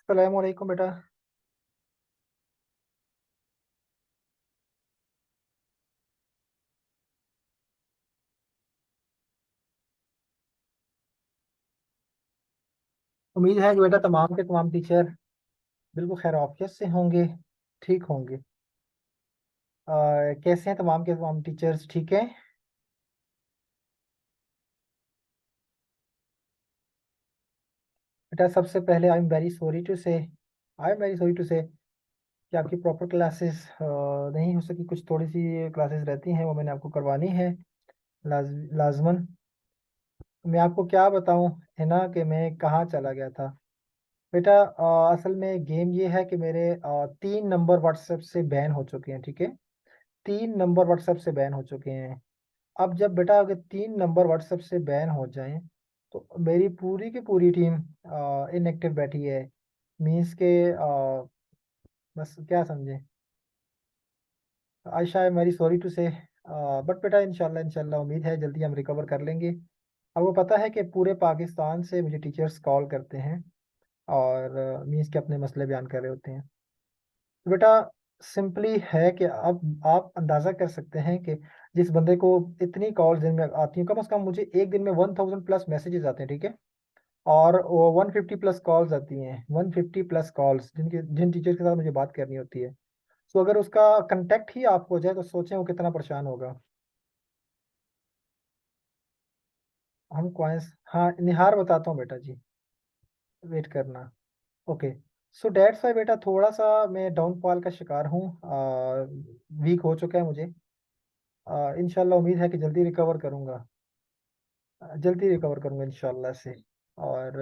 अस्सलाम वालेकुम बेटा। उम्मीद है कि बेटा तमाम के तमाम टीचर बिल्कुल खैर ऑफियत से होंगे, ठीक होंगे। कैसे हैं तमाम के तमाम टीचर्स, ठीक हैं? बेटा सबसे पहले I am very sorry to say कि आपकी प्रॉपर क्लासेस नहीं हो सकी। कुछ थोड़ी सी क्लासेस रहती हैं, वो मैंने आपको करवानी है लाजमन। मैं आपको क्या बताऊं, है ना, कि मैं कहाँ चला गया था। बेटा असल में गेम ये है कि मेरे 3 नंबर व्हाट्सएप से बैन हो चुके हैं, ठीक है। 3 नंबर व्हाट्सएप से बैन हो चुके हैं। अब जब बेटा अगर 3 नंबर व्हाट्सएप से बैन हो जाएं तो मेरी पूरी की पूरी टीम इनएक्टिव बैठी है। मीन्स के बस क्या समझे। Ayesha I am very sorry to say, but बेटा इंशाल्लाह इंशाल्लाह उम्मीद है जल्दी हम रिकवर कर लेंगे। आपको पता है कि पूरे पाकिस्तान से मुझे टीचर्स कॉल करते हैं और मीन्स के अपने मसले बयान कर रहे होते हैं। तो बेटा सिंपली है कि अब आप अंदाज़ा कर सकते हैं कि जिस बंदे को इतनी कॉल्स दिन में आती हैं, कम से कम मुझे एक दिन में 1000+ मैसेजेस आते हैं, ठीक है। और वो 150+ कॉल्स आती हैं, 150+ कॉल्स जिन टीचर्स के साथ मुझे बात करनी होती है। तो अगर उसका कंटेक्ट ही आप हो जाए तो सोचें वो कितना परेशान होगा। हम क्वाइंस, हाँ निहार बताता हूँ बेटा जी, वेट करना। ओके। सो डेट्स वाई बेटा थोड़ा सा मैं डाउनफॉल का शिकार हूँ, वीक हो चुका है मुझे। इंशाल्लाह उम्मीद है कि जल्दी रिकवर करूँगा इंशाल्लाह से। और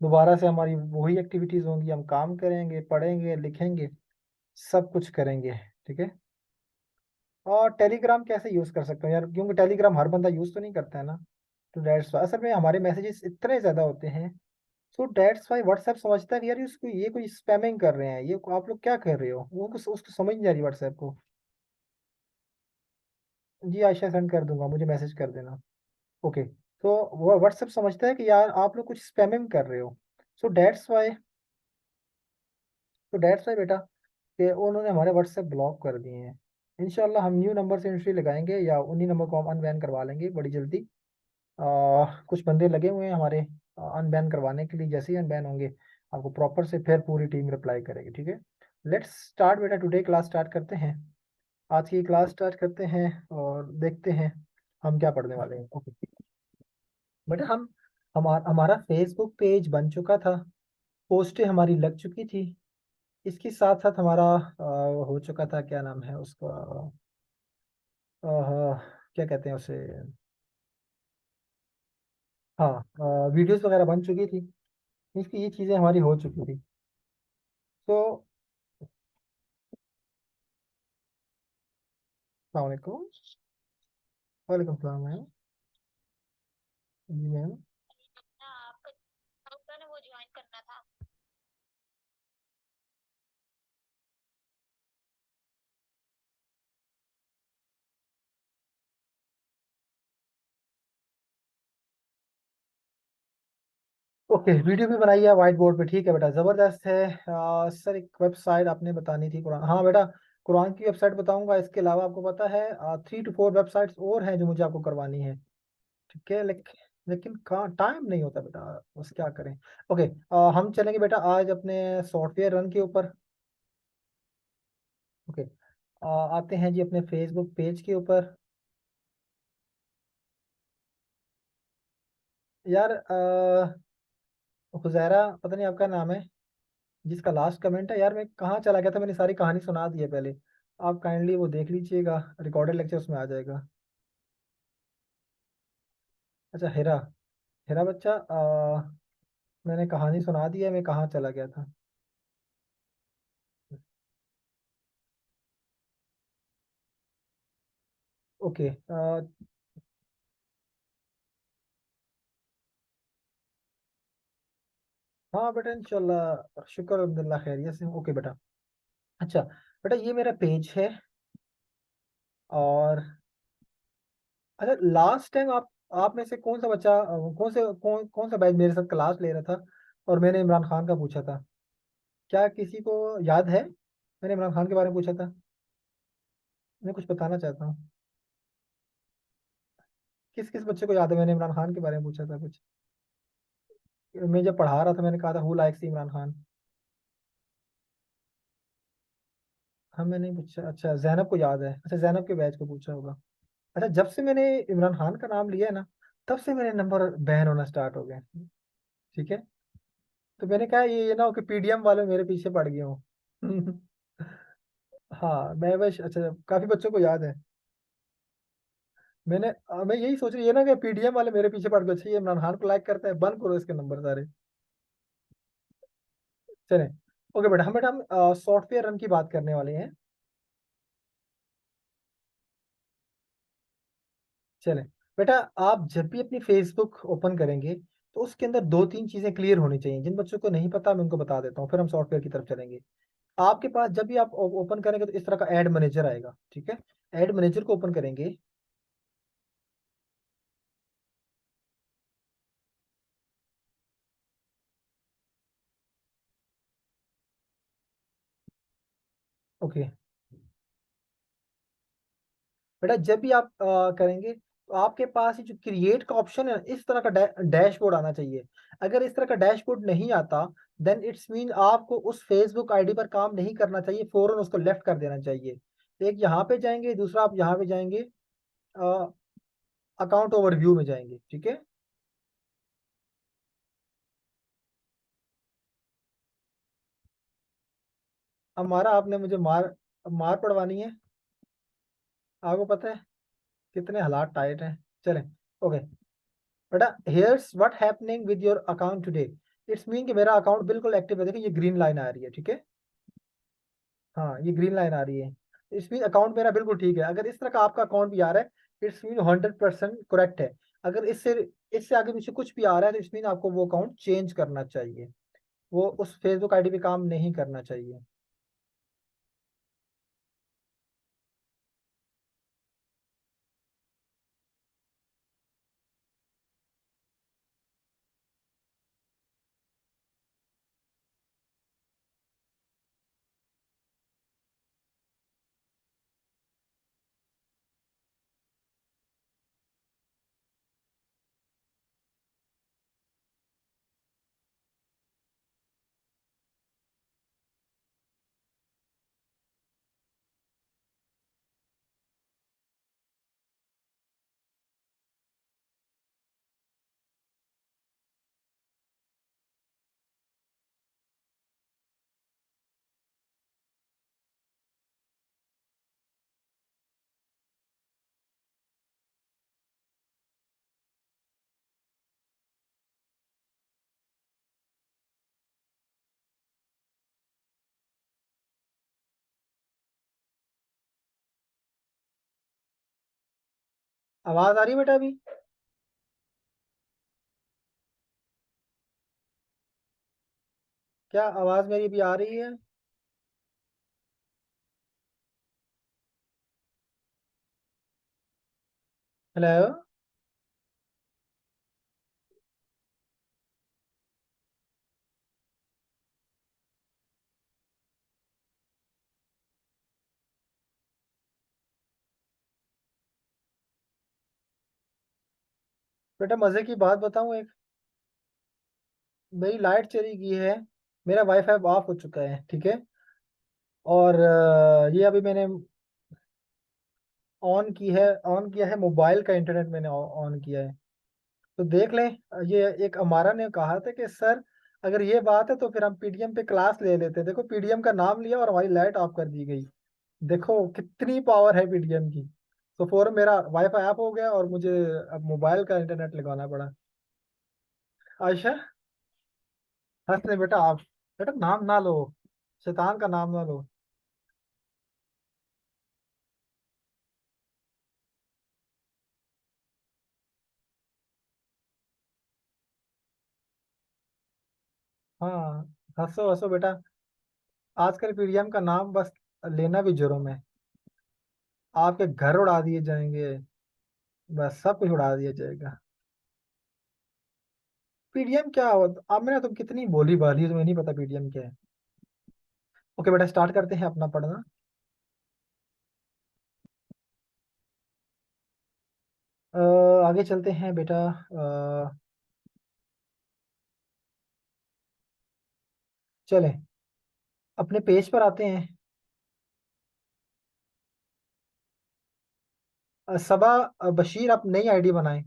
दोबारा से हमारी वही एक्टिविटीज़ होंगी, हम काम करेंगे, पढ़ेंगे, लिखेंगे, सब कुछ करेंगे, ठीक है। और टेलीग्राम कैसे यूज़ कर सकता हूँ यार, क्योंकि टेलीग्राम हर बंदा यूज़ तो नहीं करता है ना। तो दैट्स वाई असल में हमारे मैसेजेस इतने ज़्यादा होते हैं। सो दैट्स वाई व्हाट्सएप समझता है कि यार ये कोई स्पैमिंग कर रहे हैं, ये आप लोग क्या कर रहे हो, वो उसको समझ नहीं आ रही व्हाट्सएप को। जी आयशा सेंड कर दूंगा, मुझे मैसेज कर देना। ओके। तो वो व्हाट्सएप समझता है कि यार आप लोग कुछ स्पैमिंग कर रहे हो। सो दैट्स वाई तो दैट्स वाई बेटा कि उन्होंने हमारे व्हाट्सएप ब्लॉक कर दिए हैं। इंशाल्लाह हम न्यू नंबर से एंट्री लगाएंगे या उन्हीं नंबर को हम अनबैन करवा लेंगे बड़ी जल्दी। कुछ बंदे लगे हुए हैं हमारे अनबैन करवाने के लिए। जैसे ही अनबैन होंगे आपको प्रॉपर से फिर पूरी टीम रिप्लाई करेगी, ठीक है। लेट्स स्टार्ट बेटा, टुडे क्लास स्टार्ट करते हैं। आज की क्लास स्टार्ट करते हैं और देखते हैं हम क्या पढ़ने वाले हैं। ओके बेटा हमारा फेसबुक पेज बन चुका था, पोस्टें हमारी लग चुकी थी। इसके साथ साथ हमारा हो चुका था, क्या नाम है उसका, क्या कहते हैं उसे, हाँ वीडियोस वगैरह बन चुकी थी। इसकी ये चीज़ें हमारी हो चुकी थी। तो अस्सलाम वालेकुम। वालेकुम सलाम मैम। जी मैम। ओके वीडियो भी बनाई है वाइट बोर्ड पे, ठीक है बेटा, ज़बरदस्त है। सर एक वेबसाइट आपने बतानी थी, कुरान, हाँ बेटा कुरान की वेबसाइट बताऊंगा। इसके अलावा आपको पता है 3 to 4 वेबसाइट्स और हैं जो मुझे आपको करवानी है, ठीक है। लेकिन कहाँ टाइम नहीं होता बेटा, बस क्या करें। ओके। हम चलेंगे बेटा आज अपने सॉफ्टवेयर रन के ऊपर। ओके। आते हैं जी अपने फेसबुक पेज के ऊपर। यार हुजैरा पता नहीं आपका नाम है, जिसका लास्ट कमेंट है, यार मैं कहाँ चला गया था, मैंने सारी कहानी सुना दी है पहले। आप काइंडली वो देख लीजिएगा, रिकॉर्डेड लेक्चर उसमें आ जाएगा। अच्छा हेरा, हेरा बच्चा मैंने कहानी सुना दी है, मैं कहाँ चला गया था। ओके। हाँ बेटा इंशाल्लाह शुक्र अल्हम्दुलिल्लाह खैरियत से हूँ। ओके बेटा। अच्छा बेटा ये मेरा पेज है। और अच्छा लास्ट टाइम आप में से कौन सा बच्चा कौन सा बैच मेरे साथ क्लास ले रहा था और मैंने इमरान खान का पूछा था। क्या किसी को याद है मैंने इमरान खान के बारे में पूछा था? मैं कुछ बताना चाहता हूँ। किस किस बच्चे को याद है मैंने इमरान खान के बारे में पूछा था कुछ? मैं जब पढ़ा रहा था मैंने कहा था हु लाइक्स इमरान खान। हाँ मैंने नहीं पूछा, अच्छा जैनब को याद है, अच्छा जैनब के बैच को पूछा होगा। अच्छा जब से मैंने इमरान खान का नाम लिया है ना, तब से मेरे नंबर बैन होना स्टार्ट हो गए। ठीक है। तो मैंने कहा ये ना हो कि पीडीएम वाले मेरे पीछे पड़ गए हो। हाँ मैं बस, अच्छा काफी बच्चों को याद है। मैं यही सोच रही है ना कि पीडीएम वाले मेरे पीछे पड़ गए, अच्छा ये इमरान खान को लाइक करता है, बंद करो इसके नंबर सारे। चले। ओके बेटा हम सॉफ्टवेयर रन की बात करने वाले हैं। चले। बेटा आप जब भी अपनी फेसबुक ओपन करेंगे तो उसके अंदर दो तीन चीजें क्लियर होनी चाहिए, जिन बच्चों को नहीं पता मैं उनको बता देता हूँ, फिर हम सॉफ्टवेयर की तरफ चलेंगे। आपके पास जब भी आप ओपन करेंगे तो इस तरह का ऐड मैनेजर आएगा, ठीक है। ऐड मैनेजर को ओपन करेंगे। ओके। बेटा जब भी आप करेंगे तो आपके पास ये जो क्रिएट का ऑप्शन है ना, इस तरह का डैशबोर्ड आना चाहिए। अगर इस तरह का डैशबोर्ड नहीं आता, देन इट्स मीन आपको उस फेसबुक आईडी पर काम नहीं करना चाहिए, फौरन उसको लेफ्ट कर देना चाहिए। एक यहाँ पे जाएंगे, दूसरा आप यहाँ पे जाएंगे, अकाउंट ओवरव्यू में जाएंगे, ठीक है। हमारा आपने मुझे मार मार पड़वानी है, आपको पता है कितने हालात टाइट हैं। चलें। ओके। बेटा hairs what happening with your account today. It's mean कि मेरा अकाउंट बिल्कुल एक्टिव है, देखिए ये ग्रीन लाइन आ रही है, ठीक है। हाँ ये ग्रीन लाइन आ रही है। इट्स मीन अकाउंट मेरा बिल्कुल ठीक है। अगर इस तरह का आपका अकाउंट भी आ रहा है, इट्स मीन 100% करेक्ट है। अगर इससे इससे आगे पीछे कुछ भी आ रहा है तो इट्स मीन आपको वो अकाउंट चेंज करना चाहिए, वो उस फेसबुक आईडी पे काम नहीं करना चाहिए। आवाज आ रही है बेटा अभी? क्या आवाज मेरी अभी आ रही है? हेलो। बेटा मजे की बात बताऊं एक, मेरी लाइट चली गई है, मेरा वाईफाई ऑफ हो चुका है, ठीक है। और ये अभी मैंने ऑन किया है, मोबाइल का इंटरनेट मैंने ऑन किया है। तो देख लें। ये एक हमारा ने कहा था कि सर अगर ये बात है तो फिर हम पीडीएम पे क्लास ले लेते हैं। देखो पीडीएम का नाम लिया और हमारी लाइट ऑफ कर दी गई। देखो कितनी पावर है पीडीएम की। तो फौरन मेरा वाईफाई ऑफ हो गया और मुझे अब मोबाइल का इंटरनेट लगवाना पड़ा। आयशा हंस ले बेटा आप, बेटा नाम ना लो, शैतान का नाम ना लो। हाँ हंसो हंसो बेटा। आजकल पीडीएम का नाम बस लेना भी जुर्म है। आपके घर उड़ा दिए जाएंगे, बस सब कुछ उड़ा दिया जाएगा। पीडीएम क्या हो, अब मैंने तुम कितनी बोली बाली है, तुम्हें नहीं पता पीडीएम क्या है? ओके बेटा, स्टार्ट करते हैं अपना पढ़ना। अ, आगे चलते हैं बेटा। चलें, अपने पेज पर आते हैं। सबा बशीर, आप नई आईडी बनाएं।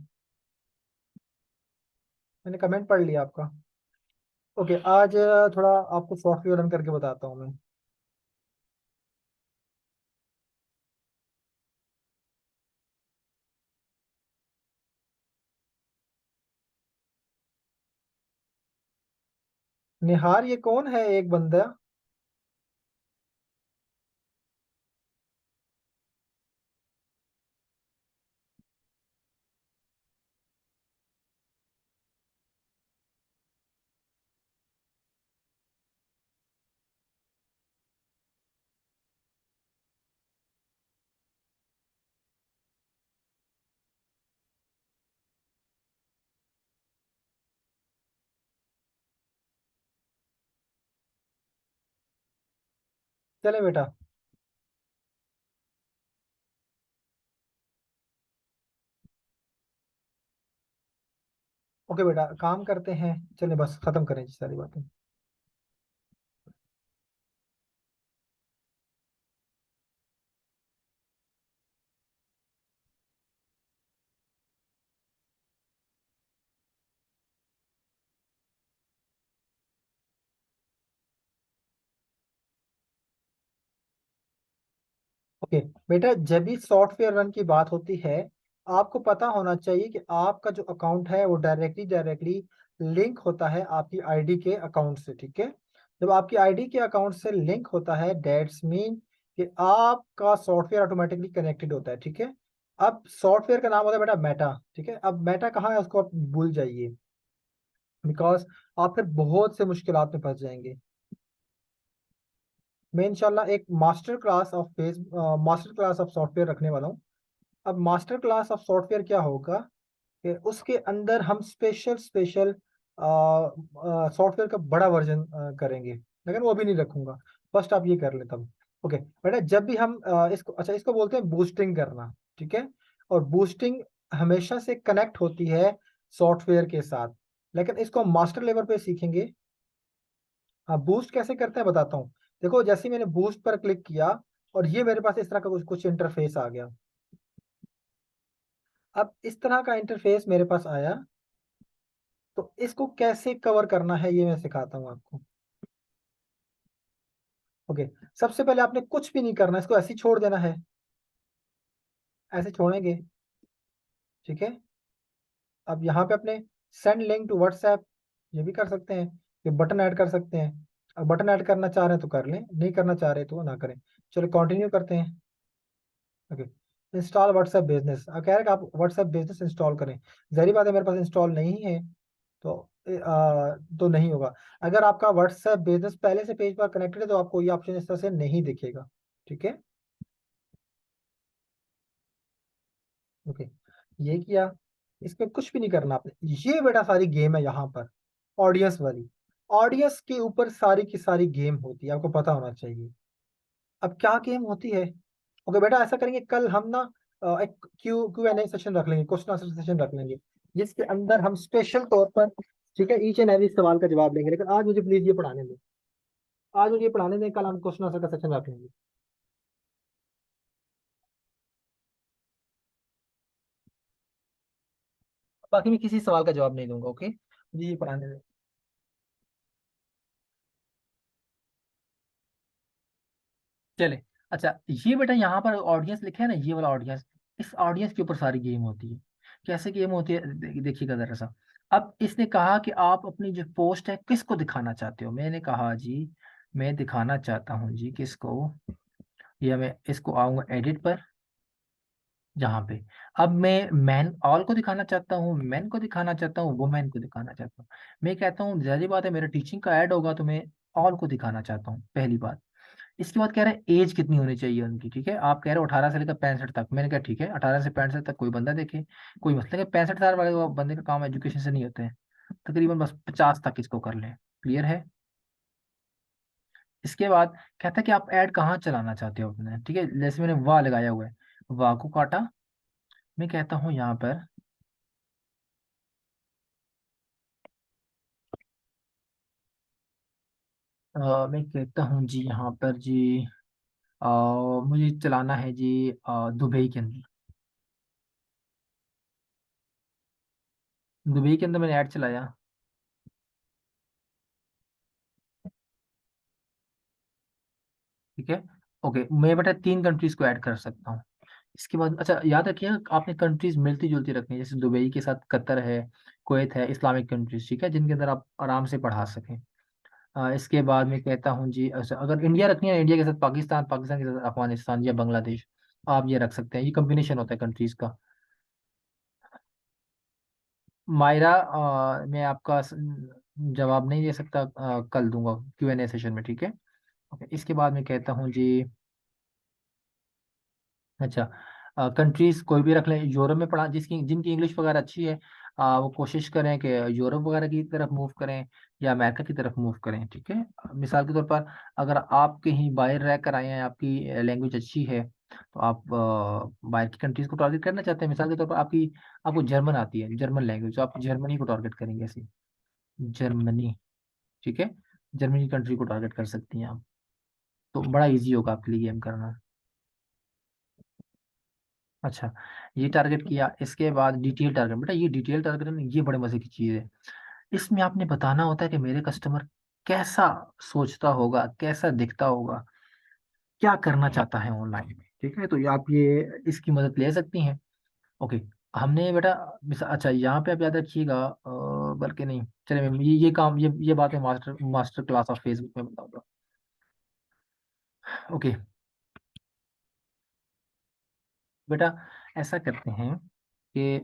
मैंने कमेंट पढ़ लिया आपका। ओके, आज थोड़ा आपको सॉफ्टवेयर रन करके बताता हूँ मैं। निहार, ये कौन है एक बंदा? चले बेटा। ओके बेटा, काम करते हैं। चले, बस खत्म करें जी सारी बातें। ओके बेटा, जब भी सॉफ्टवेयर रन की बात होती है, आपको पता होना चाहिए कि आपका जो अकाउंट है वो डायरेक्टली डायरेक्टली लिंक होता है आपकी आईडी के अकाउंट से, ठीक है। जब आपकी आईडी के अकाउंट से लिंक होता है, दैट्स मीन कि आपका सॉफ्टवेयर ऑटोमेटिकली कनेक्टेड होता है, ठीक है। अब सॉफ्टवेयर का नाम होता है बेटा मेटा, ठीक है। अब मेटा कहाँ है उसको आप भूल जाइए, बिकॉज आप फिर बहुत से मुश्किलात में फंस जाएंगे। मैं इंशाल्लाह एक मास्टर क्लास ऑफ सॉफ्टवेयर रखने वाला हूँ। अब मास्टर क्लास ऑफ सॉफ्टवेयर क्या होगा कि उसके अंदर हम स्पेशल स्पेशल सॉफ्टवेयर का बड़ा वर्जन करेंगे, लेकिन वो भी नहीं रखूंगा। फर्स्ट आप ये कर ले तब। ओके बेटा, जब भी हम इसको बोलते हैं बूस्टिंग करना, ठीक है। और बूस्टिंग हमेशा से कनेक्ट होती है सॉफ्टवेयर के साथ, लेकिन इसको हम मास्टर लेवल पे सीखेंगे। हाँ, बूस्ट कैसे करते हैं बताता हूँ। देखो, जैसे ही मैंने बूस्ट पर क्लिक किया और ये मेरे पास इस तरह का कुछ कुछ इंटरफेस आ गया। अब इस तरह का इंटरफेस मेरे पास आया, तो इसको कैसे कवर करना है ये मैं सिखाता हूँ आपको। ओके, सबसे पहले आपने कुछ भी नहीं करना, इसको ऐसे ही छोड़ देना है। ऐसे छोड़ेंगे, ठीक है। अब यहाँ पे अपने सेंड लिंक टू व्हाट्सएप, ये भी कर सकते हैं। ये बटन ऐड कर सकते हैं। अब बटन ऐड करना चाह रहे हैं तो कर लें, नहीं करना चाह रहे तो ना करें। चलो कंटिन्यू करते हैं। ओके, इंस्टॉल व्हाट्सएप बिजनेस, अब कह रहे हैं कि आप व्हाट्सएप बिजनेस इंस्टॉल करें। जहरी बात है, मेरे पास इंस्टॉल नहीं है, तो तो नहीं होगा। अगर आपका व्हाट्सएप बिजनेस पहले से पेज पर कनेक्टेड है तो आपको ये ऑप्शन इस तरह से नहीं दिखेगा, ठीक है। ओके, ये किया। इसमें कुछ भी नहीं करना आपने, ये बेटा सारी गेम है यहाँ पर, ऑडियंस वाली। ऑडियंस के ऊपर सारी की सारी गेम होती है, आपको पता होना चाहिए। अब क्या गेम होती है? ओके बेटा, ऐसा करेंगे कल हम ना एक क्यू एन ए सेशन रख लेंगे, क्वेश्चन आंसर सेशन रख लेंगे, जिसके अंदर हम स्पेशल तौर पर, ठीक है, ईच एंड एवरी सवाल का जवाब लेंगे। लेकिन आज मुझे प्लीज ये पढ़ाने दें, आज मुझे ये पढ़ाने दें, कल हम क्वेश्चन आंसर का सेशन रख लेंगे। बाकी मैं किसी सवाल का जवाब नहीं दूंगा, ओके, मुझे ये पढ़ाने दें। चले, अच्छा, ये बेटा यहाँ पर ऑडियंस लिखा है ना, ये वाला ऑडियंस, इस ऑडियंस के ऊपर सारी गेम होती है। कैसे गेम होती है देखिएगा जरा सा। अब इसने कहा कि आप अपनी जो पोस्ट है किसको दिखाना चाहते हो। मैंने कहा जी, मैं दिखाना चाहता हूँ जी किसको, या मैं इसको आऊंगा एडिट पर, जहाँ पे अब मैं मैन ऑल को दिखाना चाहता हूँ, मैन को दिखाना चाहता हूँ, वुमेन को दिखाना चाहता हूँ। मैं कहता हूँ जाहिर बात है, मेरा टीचिंग का ऐड होगा तो मैं ऑल को दिखाना चाहता हूँ, पहली बात। इसके बाद कह रहे हैं एज कितनी होनी चाहिए उनकी, ठीक है। आप कह रहे हो 18 से लेकर 65 तक, मैंने कहा ठीक है, 18 से 65 तक कोई बंदा देखे, कोई मसला नहीं। 65 साल वाले बंदे का काम एजुकेशन से नहीं होते हैं, तकरीबन बस 50 तक इसको कर लें, क्लियर है। इसके बाद कहता है कि आप ऐड कहाँ चलाना चाहते हो अपने, ठीक है। जैसे मैंने वाह लगाया हुआ है, वाह को काटा, मैं कहता हूँ यहाँ पर मैं कहता हूँ जी यहाँ पर जी अ, मुझे चलाना है जी दुबई के अंदर। दुबई के अंदर मैंने ऐड चलाया, ठीक है। ओके, मैं बेटा 3 कंट्रीज को ऐड कर सकता हूँ। इसके बाद अच्छा याद रखिएगा, आपने कंट्रीज मिलती जुलती रखनी है, जैसे दुबई के साथ कतर है, कुवैत है, इस्लामिक कंट्रीज, ठीक है, जिनके अंदर आप आराम से पढ़ा सकें। इसके बाद मैं कहता हूँ जी, अच्छा अगर इंडिया रखनी है, इंडिया के साथ पाकिस्तान, पाकिस्तान के साथ अफगानिस्तान या बांग्लादेश, आप ये रख सकते हैं, ये कॉम्बिनेशन होता है कंट्रीज का। मायरा मैं आपका जवाब नहीं दे सकता, कल दूंगा Q&A सेशन में, ठीक है। ओके, इसके बाद मैं कहता हूँ जी, अच्छा कंट्रीज कोई भी रख लें, यूरोप में पढ़ा, जिसकी जिनकी इंग्लिश वगैरह अच्छी है, वो कोशिश करें कि यूरोप वगैरह की तरफ मूव करें या अमेरिका की तरफ मूव करें, ठीक है। मिसाल के तौर पर अगर आप कहीं बाहर रह कर आए हैं, आपकी लैंग्वेज अच्छी है, तो आप बाहर की कंट्रीज को टारगेट करना चाहते हैं। मिसाल के तौर पर आपको जर्मन आती है, जर्मन लैंग्वेज, तो आप जर्मनी को टारगेट करेंगे ऐसे, जर्मनी, ठीक है। जर्मनी कंट्री को टारगेट कर सकती हैं आप, तो बड़ा इजी होगा आपके लिए गेम करना। अच्छा, ये टारगेट किया, इसके बाद डिटेल टारगेट, बेटा ये डिटेल टारगेट में ये बड़े मजे की चीज है। इसमें आपने बताना होता है कि मेरे कस्टमर कैसा सोचता होगा, कैसा दिखता होगा, क्या करना चाहता है ऑनलाइन में, ठीक है। तो ये आप ये इसकी मदद ले सकती हैं। ओके, हमने बेटा अच्छा यहाँ पे आप याद रखिएगा, बल्कि नहीं, चलिए मैं ये काम ये बात है master master class of Facebook में बताऊंगा। ओके बेटा, ऐसा करते हैं कि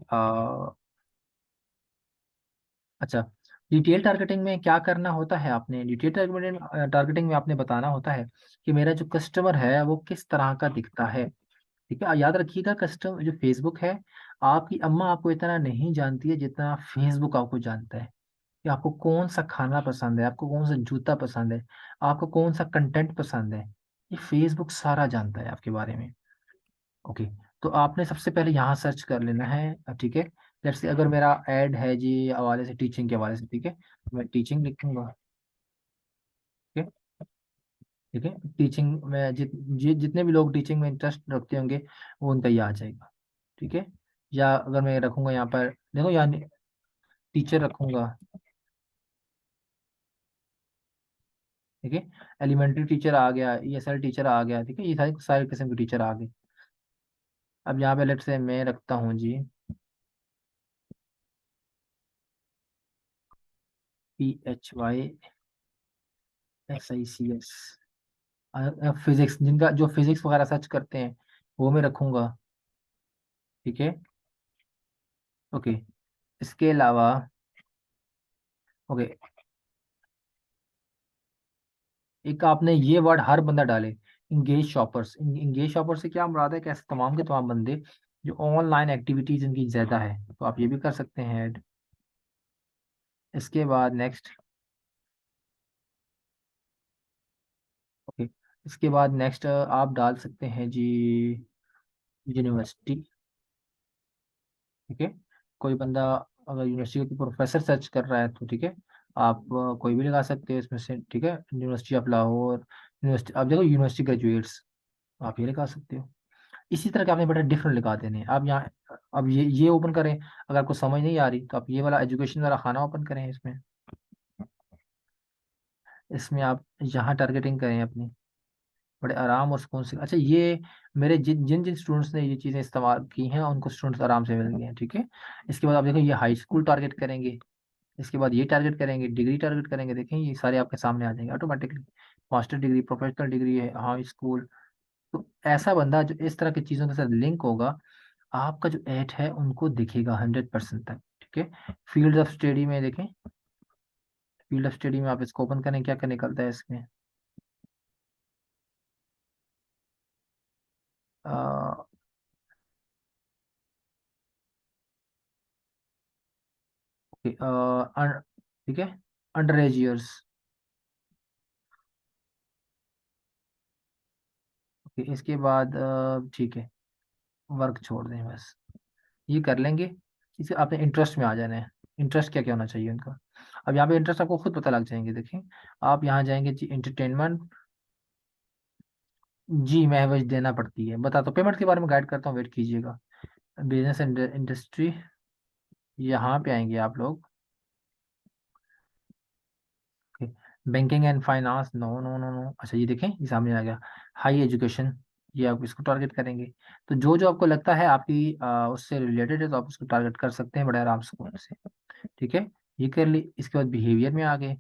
अच्छा, डिटेल टारगेटिंग में क्या करना होता है, आपने डिटेल टारगेटिंग टारगेटिंग में आपने बताना होता है कि मेरा जो कस्टमर है वो किस तरह का दिखता है, ठीक है। याद रखिएगा, कस्टमर जो फेसबुक है, आपकी अम्मा आपको इतना नहीं जानती है जितना फेसबुक आपको जानता है, कि आपको कौन सा खाना पसंद है, आपको कौन सा जूता पसंद है, आपको कौन सा कंटेंट पसंद है, ये फेसबुक सारा जानता है आपके बारे में। ओके, तो आपने सबसे पहले यहाँ सर्च कर लेना है, ठीक है। जैसे अगर मेरा ऐड है जी हवाले से, टीचिंग के हवाले से, ठीक है, मैं टीचिंग लिखूंगा, ठीक है। ठीक है, टीचिंग में जितने भी लोग टीचिंग में इंटरेस्ट रखते होंगे, वो उनका ये आ जाएगा, ठीक है। या अगर मैं रखूंगा यहाँ पर, देखो यहाँ टीचर रखूंगा, ठीक है। एलिमेंट्री टीचर आ गया, ESL टीचर आ गया, ठीक है, ये सारे सारे किस्म के टीचर आ गए। अब यहाँ पे लेट से मैं रखता हूँ जी PHYSICS, फिजिक्स, जिनका जो फिजिक्स वगैरह सर्च करते हैं वो मैं रखूंगा, ठीक है। ओके, इसके अलावा ओके, एक आपने ये वर्ड हर बंदा डाले, इंगेज शॉपर्स। इंगेज शॉपर से क्या मुराद है, कैसे तमाम के तमाम बंदे जो ऑनलाइन एक्टिविटीज इनकी ज्यादा है, तो आप ये भी कर सकते हैं ऐड। इसके बाद नेक्स्ट, ओके, इसके बाद नेक्स्ट आप डाल सकते हैं जी यूनिवर्सिटी, ठीक है। कोई बंदा अगर यूनिवर्सिटी के प्रोफेसर सर्च कर रहा है तो ठीक है, आप कोई भी लगा सकते हो इसमें से, ठीक है। यूनिवर्सिटी ऑफ लाहौर, यूनिवर्सिटी, आप देखो यूनिवर्सिटी ग्रेजुएट्स, आप ये लगा सकते हो। इसी तरह के आपने बड़े डिफरेंट लगा देने हैं। आप यहाँ अब ये ओपन करें, अगर आपको समझ नहीं आ रही तो आप ये वाला एजुकेशन वाला खाना ओपन करें, इसमें इसमें आप यहाँ टारगेटिंग करें अपनी, बड़े आराम और सुकून से। अच्छा, ये मेरे जिन जिन जिन स्टूडेंट्स ने ये चीज़ें इस्तेमाल की हैं उनको स्टूडेंट्स आराम से मिल गए हैं, ठीक है। इसके बाद आप देखो ये हाई स्कूल टारगेट करेंगे, इसके बाद ये टारगेट करेंगे, डिग्री टारगेट करेंगे, देखें ये सारे आपके सामने आ जाएंगे automatically. Master degree, professional degree है, हाई स्कूल। तो ऐसा बंदा जो इस तरह की चीज़ों के साथ लिंक होगा, आपका जो एड है उनको दिखेगा 100% तक, ठीक है। फील्ड ऑफ स्टडी में देखें, फील्ड ऑफ स्टडी में आप इसको ओपन करें, क्या क्या निकलता है इसमें। अ, ओके, ठीक है, अंडर एज ईयर्स, फिर इसके बाद ठीक है, वर्क छोड़ दें बस, ये कर लेंगे। इसे अपने इंटरेस्ट में आ जाना है। इंटरेस्ट क्या क्या होना चाहिए उनका। अब यहाँ पे इंटरेस्ट आपको खुद पता लग जाएंगे, देखें। आप यहाँ जाएंगे जी, एंटरटेनमेंट। जी महवज देना पड़ती है, बता तो पेमेंट के बारे में गाइड करता हूँ, वेट कीजिएगा। बिजनेस इंडस्ट्री, यहाँ पे आएंगे आप लोग। Banking and finance, no no no no, अच्छा ये देखें, ये सामने आ गया। हाई एजुकेशन, ये आप इसको टारगेट करेंगे। तो जो जो आपको लगता है आपकी उससे रिलेटेड है, तो आप उसको टारगेट कर सकते हैं बड़े आराम से। ठीक है, ये कर ली। इसके बाद बिहेवियर में आ गए।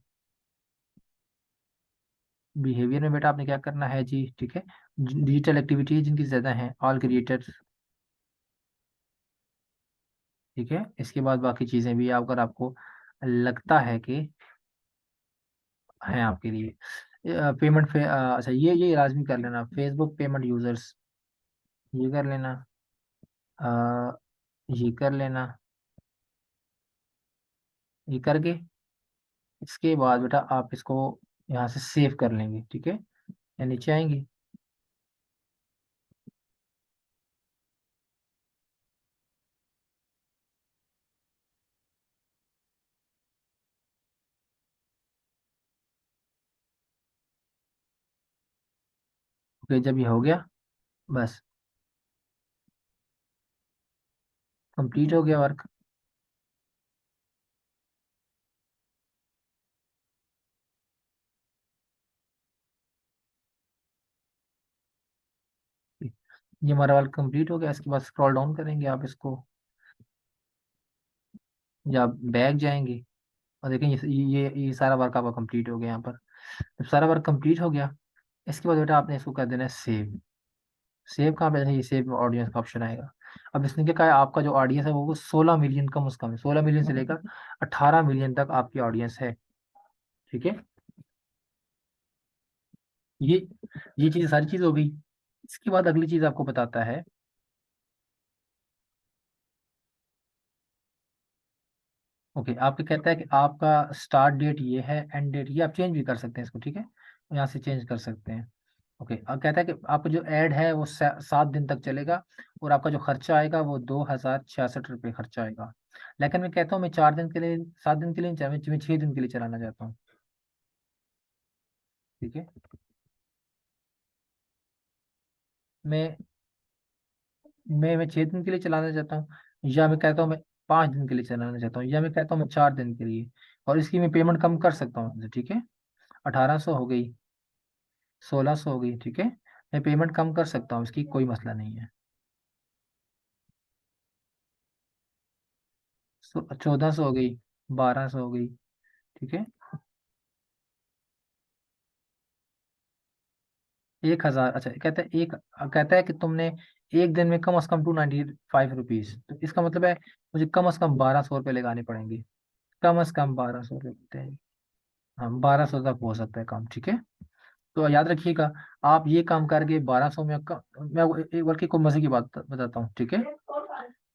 बिहेवियर में बेटा आपने क्या करना है जी, ठीक है। डिजिटल एक्टिविटीज जिनकी ज्यादा हैं, ऑल क्रिएटर्स। ठीक है, इसके बाद बाकी चीजें भी अगर आपको लगता है कि हैं आपके लिए। पेमेंट अच्छा ये लाजमी कर लेना, फेसबुक पेमेंट यूजर्स, ये कर लेना। अ, ये कर लेना, ये करके इसके बाद बेटा आप इसको यहाँ से सेव कर लेंगे। ठीक है, या नीचे आएंगे। ओके, जब ये हो गया, बस कंप्लीट हो गया वर्क। ये हमारा वर्क कंप्लीट हो गया। इसके बाद स्क्रॉल डाउन करेंगे आप इसको, या बैक जाएंगे और देखें ये सारा वर्क आपका कंप्लीट हो गया यहाँ पर। जब सारा वर्क कंप्लीट हो गया, इसके बाद बेटा आपने इसको कर देना है सेव। सेव कहाँ पे है, ये सेव ऑडियंस का ऑप्शन आएगा। अब इसने क्या कहा है, आपका जो ऑडियंस है वो 16 मिलियन कम से कम है, 16 मिलियन से लेकर 18 मिलियन तक आपकी ऑडियंस है। ठीक है, ये ये चीज सारी चीज हो गई। इसके बाद अगली चीज आपको बताता है। ओके, आपको कहता है कि आपका स्टार्ट डेट ये है, एंड डेट ये, आप चेंज भी कर सकते हैं इसको। ठीक है, यहाँ से चेंज कर सकते हैं। ओके, अब कहता है कि आपका जो ऐड है वो 7 दिन तक चलेगा, और आपका जो खर्चा आएगा वो 2066 रुपये खर्चा आएगा। लेकिन मैं कहता हूँ मैं 4 दिन के लिए, 7 दिन के लिए नहीं चाहिए, मैं 6 दिन के लिए चलाना चाहता हूँ। ठीक है, मैं मैं 6 दिन के लिए चलाना चाहता हूँ, या मैं कहता हूँ मैं 5 दिन के लिए चलाना चाहता हूँ, या मैं कहता हूँ मैं 4 दिन के लिए। और इसकी मैं पेमेंट कम कर सकता हूँ। ठीक है, 1800 हो गई, 1600 हो गई। ठीक है, मैं पेमेंट कम कर सकता हूँ, इसकी कोई मसला नहीं है। 1400 हो गई, 1200 हो गई। ठीक है, 1000, अच्छा कहता है कि तुमने एक दिन में कम से कम 295 रुपीज, तो इसका मतलब है मुझे कम से कम 1200 रुपये लगाने पड़ेंगे। कम से कम 1200 रुपये लगते हैं। हाँ, 1200 तक हो सकता है काम। ठीक है, तो याद रखिएगा, आप ये काम करके 1200 में मैं एक बल्कि को मजे की बात बताता हूँ। ठीक है,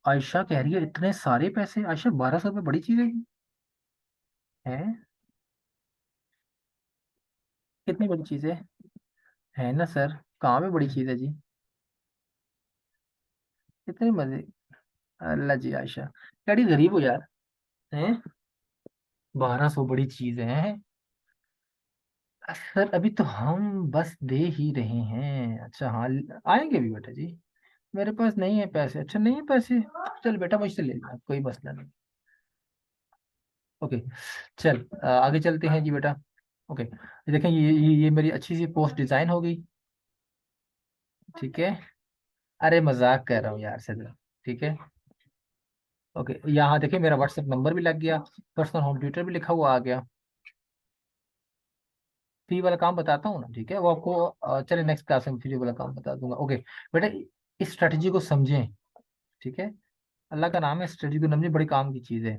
आयशा कह रही है इतने सारे पैसे, आयशा 1200 रुपये बड़ी चीज है। कितनी बड़ी चीज है ना सर, कहाँ में बड़ी चीज है जी, कितने मजे। अल्लाह जी, आयशा बड़ी गरीब हो यार। हैं, 1200 बड़ी चीज है। सर अभी तो हम बस दे ही रहे हैं। अच्छा हाँ, आएंगे भी बेटा जी, मेरे पास नहीं है पैसे। अच्छा नहीं है पैसे, चल बेटा मुझसे ले लेना, कोई मसला नहीं। ओके, चल आगे चलते हैं जी बेटा। ओके, देखें ये मेरी अच्छी सी पोस्ट डिजाइन हो गई। ठीक है, अरे मजाक कर रहा हूँ यार सर। ठीक है, ओके, यहाँ देखिए मेरा व्हाट्सएप नंबर भी लग गया, पर्सनल होम ट्यूटर भी लिखा हुआ आ गया। फ्री वाला काम बताता हूँ ना, ठीक है, वो आपको चलिए नेक्स्ट क्लास में फ्री वाला काम बता दूंगा। ओके बेटा, इस स्ट्रेटजी को समझें। ठीक है, अल्लाह का नाम है, स्ट्रेटजी को समझें, बड़ी काम की चीज़ है।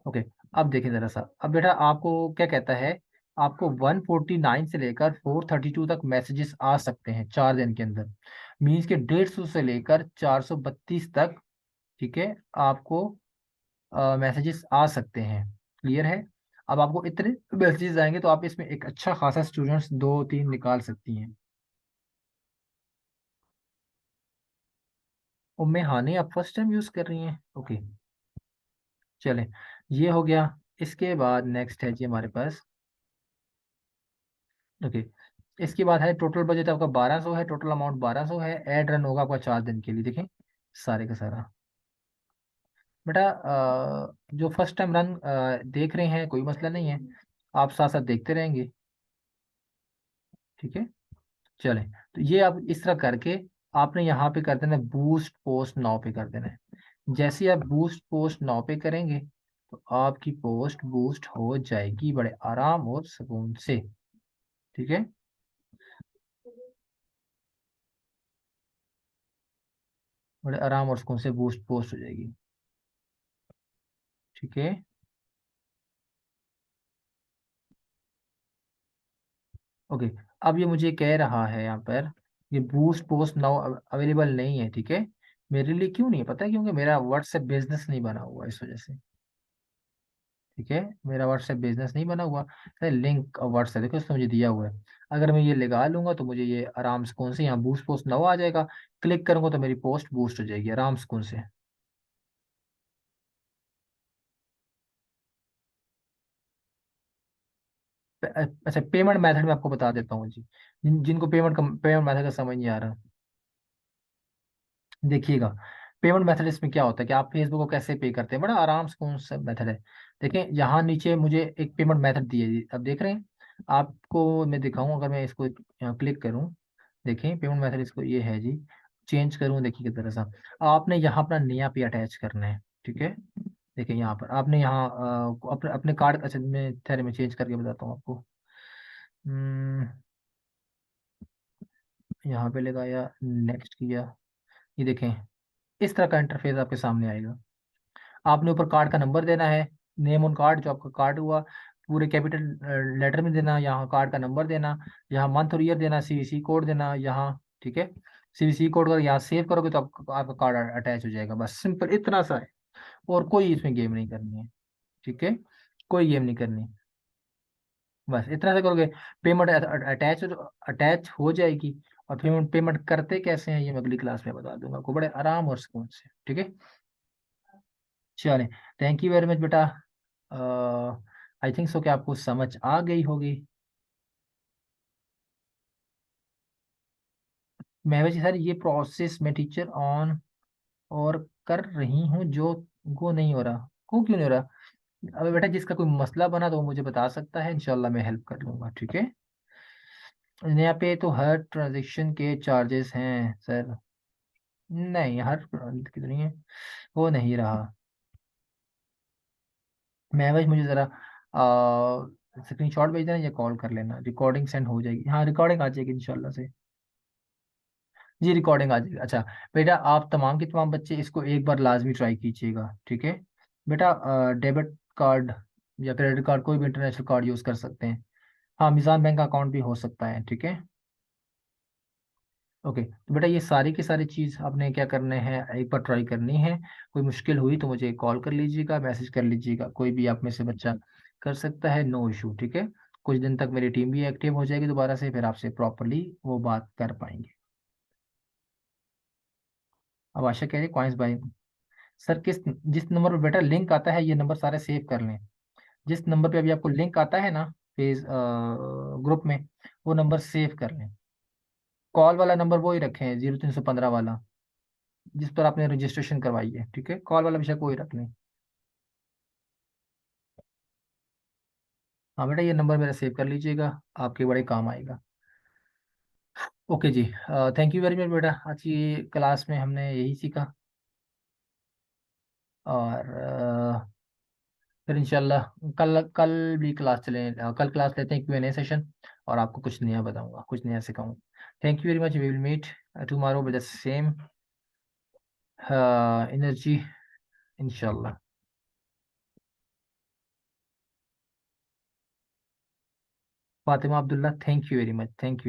ओके, अब देखें जरा सा, अब बेटा आपको क्या कहता है, आपको 149 से लेकर 432 तक मैसेजेस आ सकते हैं 4 दिन के अंदर। मीन्स के 150 से लेकर 432 तक, ठीक है, आपको मैसेजेस आ सकते हैं। क्लियर है। अब आपको इतने मैसेजेस आएंगे तो आप इसमें एक अच्छा खासा स्टूडेंट्स 2 3 निकाल सकती हैं। उम्मे हानि आप फर्स्ट टाइम यूज कर रही हैं, ओके। चलें, ये हो गया। इसके बाद नेक्स्ट है जी हमारे पास, ओके। इसके बाद है टोटल बजट आपका 1200 है, टोटल अमाउंट 1200 है। एड रन होगा आपका 4 दिन के लिए, देखें सारे का सारा। बेटा जो फर्स्ट टाइम रन देख रहे हैं कोई मसला नहीं है, आप साथ साथ देखते रहेंगे, ठीक है। चलें, तो ये आप इस तरह करके आपने यहाँ पे कर देना बूस्ट पोस्ट नाउ पे कर देना है। जैसे ही आप बूस्ट पोस्ट नाउ पे करेंगे तो आपकी पोस्ट बूस्ट हो जाएगी बड़े आराम और सुकून से, ठीक है। बड़े आराम और सुकून से बूस्ट पोस्ट हो जाएगी, ठीक है। ओके, अब ये मुझे कह रहा है यहाँ पर ये बूस्ट पोस्ट नाउ अवेलेबल नहीं है, ठीक है। मेरे लिए क्यों नहीं है पता है, क्योंकि मेरा व्हाट्सएप बिजनेस नहीं बना हुआ इस वजह से, ठीक है। मेरा व्हाट्सएप बिजनेस नहीं बना हुआ है, लिंक व्हाट्सएप देखो इसमें मुझे दिया हुआ है। अगर मैं ये लगा लूंगा तो मुझे ये आराम से कौन से यहाँ बूस्ट पोस्ट नाउ आ जाएगा, क्लिक करूंगा तो मेरी पोस्ट बूस्ट हो जाएगी आराम से कौन से। अच्छा, पेमेंट मेथड में आपको बता देता हूँ जी, जिनको पेमेंट मेथड का समझ नहीं आ रहा, देखिएगा। पेमेंट मेथड इसमें क्या होता है कि आप फेसबुक को कैसे पे करते हैं, बड़ा आराम से कौन सा मेथड है। देखें यहाँ नीचे मुझे एक पेमेंट मेथड दी है जी, अब देख रहे हैं। आपको मैं दिखाऊं, अगर मैं इसको यहाँ क्लिक करूं, देखें पेमेंट मेथड इसको ये है जी। चेंज करूं, देखिए किस तरह से आपने यहाँ अपना नया पे अटैच करना है, ठीक है। देखिए यहाँ पर आपने यहाँ अपने अपने कार्ड, अच्छा मैं ठहरे में चेंज करके बताता हूँ आपको। हम्म, यहाँ पे लगाया, नेक्स्ट किया, ये देखें इस तरह का इंटरफेस आपके सामने आएगा। आपने ऊपर कार्ड का नंबर देना है, नेम ऑन कार्ड जो आपका कार्ड हुआ पूरे कैपिटल लेटर में देना, यहाँ कार्ड का नंबर देना, यहाँ मंथ और ईयर देना, सीवीसी कोड देना यहाँ, ठीक है। सीवीसी कोड अगर यहाँ सेव करोगे तो आपका कार्ड अटैच हो जाएगा, बस सिंपल इतना सा है। और कोई इसमें गेम नहीं करनी है, ठीक है। कोई गेम नहीं करनी, बस इतना से करोगे पेमेंट अटैच हो जाएगी। और पेमेंट पेमेंट करते कैसे हैं ये मैं अगली क्लास में बता दूंगा आपको बड़े आराम और सुकून से, ठीक है। चलें, थैंक यू वेरी मच बेटा। आई थिंक सो कि आपको समझ आ गई होगी। महवेश सर ये प्रोसेस में टीचर ऑन और कर रही हूँ जो वो नहीं हो रहा, को क्यों नहीं हो रहा। अबे बेटा जिसका कोई मसला बना तो वो मुझे बता सकता है, इंशाल्लाह मैं हेल्प कर लूंगा, ठीक है। यहाँ पे तो हर ट्रांजेक्शन के चार्जेस हैं सर, नहीं हर कितनी है, वो नहीं रहा। महवेश मुझे ज़रा स्क्रीन शॉट भेज देना या कॉल कर लेना, रिकॉर्डिंग सेंड हो जाएगी, हाँ रिकॉर्डिंग आ जाएगी इंशाल्लाह से। जी रिकॉर्डिंग आ जाएगी, अच्छा। बेटा आप तमाम के तमाम बच्चे इसको एक बार लाजमी ट्राई कीजिएगा, ठीक है। बेटा डेबिट कार्ड या क्रेडिट कार्ड कोई भी इंटरनेशनल कार्ड यूज़ कर सकते हैं, हाँ मिज़ान बैंक का अकाउंट भी हो सकता है, ठीक है। ओके, तो बेटा ये सारी की सारी चीज़ आपने क्या करने हैं, एक बार ट्राई करनी है। कोई मुश्किल हुई तो मुझे कॉल कर लीजिएगा, मैसेज कर लीजिएगा, कोई भी आप में से बच्चा कर सकता है, नो इशू, ठीक है। कुछ दिन तक मेरी टीम भी एक्टिव हो जाएगी दोबारा से, फिर आपसे प्रॉपरली वो बात कर पाएंगे। अब आशा कह रही कॉइन्स बाय सर किस, जिस नंबर पर बेटा लिंक आता है ये नंबर सारे सेव कर लें। जिस नंबर पे अभी आपको लिंक आता है ना फेस ग्रुप में, वो नंबर सेव कर लें। कॉल वाला नंबर वो ही रखें 0315 वाला, जिस पर आपने रजिस्ट्रेशन करवाई है, ठीक है। कॉल वाला विषय कोई रख लें। हाँ बेटा ये नंबर मेरा सेव कर लीजिएगा, आपके बड़े काम आएगा। ओके जी, थैंक यू वेरी मच बेटा, आज की क्लास में हमने यही सीखा। और फिर इंशाल्लाह कल कल भी क्लास कल क्लास लेते हैं Q&A सेशन, और आपको कुछ नया बताऊंगा, कुछ नया सिखाऊंगा। Thank you very much, we will meet tomorrow with the same energy इंशाल्लाह। Fatima Abdullah, thank you very much, thank you.